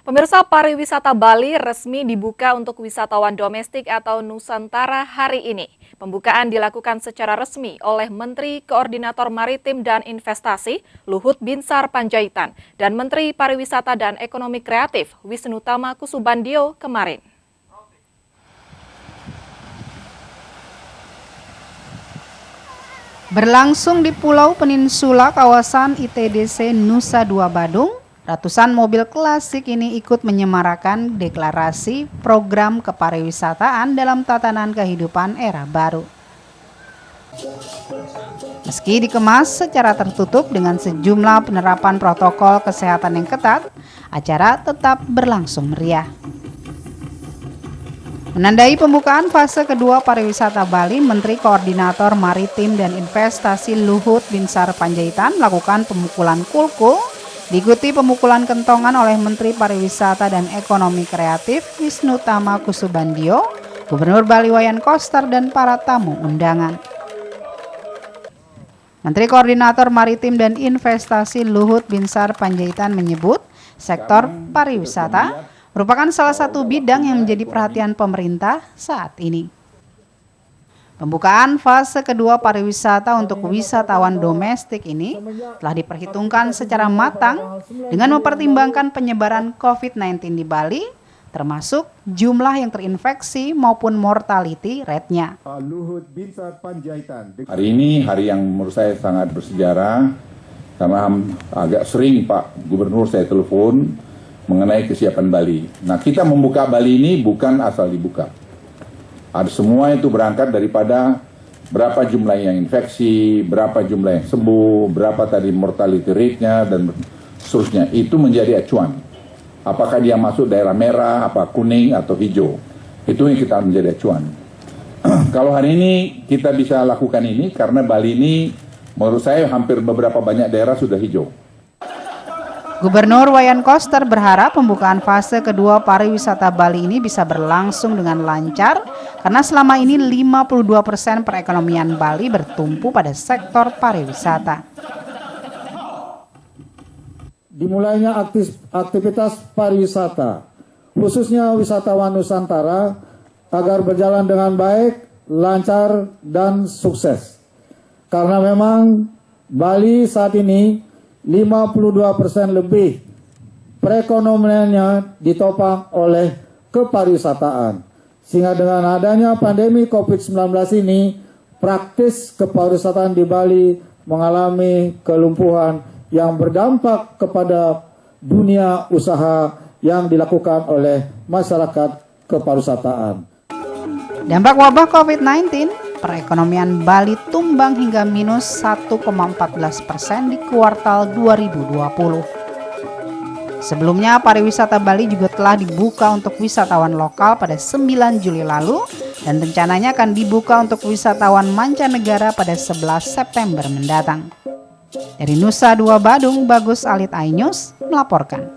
Pemirsa, pariwisata Bali resmi dibuka untuk wisatawan domestik atau Nusantara hari ini. Pembukaan dilakukan secara resmi oleh Menteri Koordinator Maritim dan Investasi Luhut Binsar Panjaitan dan Menteri Pariwisata dan Ekonomi Kreatif Wisnu Tama Kusubandio kemarin. Berlangsung di Pulau Peninsula kawasan ITDC Nusa Dua Badung, ratusan mobil klasik ini ikut menyemarakan deklarasi program kepariwisataan dalam tatanan kehidupan era baru. Meski dikemas secara tertutup dengan sejumlah penerapan protokol kesehatan yang ketat, acara tetap berlangsung meriah. Menandai pembukaan fase kedua pariwisata Bali, Menteri Koordinator Maritim dan Investasi Luhut Binsar Panjaitan melakukan pemukulan kulkul, diikuti pemukulan kentongan oleh Menteri Pariwisata dan Ekonomi Kreatif Wisnu Tama Kusubandio, Gubernur Bali Wayan Koster, dan para tamu undangan. Menteri Koordinator Maritim dan Investasi Luhut Binsar Panjaitan menyebut sektor pariwisata merupakan salah satu bidang yang menjadi perhatian pemerintah saat ini. Pembukaan fase kedua pariwisata untuk wisatawan domestik ini telah diperhitungkan secara matang dengan mempertimbangkan penyebaran COVID-19 di Bali, termasuk jumlah yang terinfeksi maupun mortality rate-nya. Hari ini hari yang menurut saya sangat bersejarah, karena agak sering Pak Gubernur saya telepon mengenai kesiapan Bali. Nah, kita membuka Bali ini bukan asal dibuka. Ada semua itu berangkat daripada berapa jumlah yang infeksi, berapa jumlah yang sembuh, berapa tadi mortality rate-nya, dan seterusnya. Itu menjadi acuan. Apakah dia masuk daerah merah, apa kuning, atau hijau. Itu yang kita menjadi acuan. Kalau hari ini kita bisa lakukan ini, karena Bali ini menurut saya hampir beberapa banyak daerah sudah hijau. Gubernur Wayan Koster berharap pembukaan fase kedua pariwisata Bali ini bisa berlangsung dengan lancar karena selama ini 52% perekonomian Bali bertumpu pada sektor pariwisata. Dimulainya aktivitas pariwisata, khususnya wisatawan Nusantara, agar berjalan dengan baik, lancar, dan sukses. Karena memang Bali saat ini 52% lebih perekonomiannya ditopang oleh kepariwisataan. Sehingga dengan adanya pandemi COVID-19 ini, praktis kepariwisataan di Bali mengalami kelumpuhan yang berdampak kepada dunia usaha yang dilakukan oleh masyarakat kepariwisataan. Dampak wabah COVID-19, perekonomian Bali tumbang hingga minus 1,14% di kuartal 2020. Sebelumnya, pariwisata Bali juga telah dibuka untuk wisatawan lokal pada 9 Juli lalu dan rencananya akan dibuka untuk wisatawan mancanegara pada 11 September mendatang. Dari Nusa Dua Badung, Bagus Alit iNews melaporkan.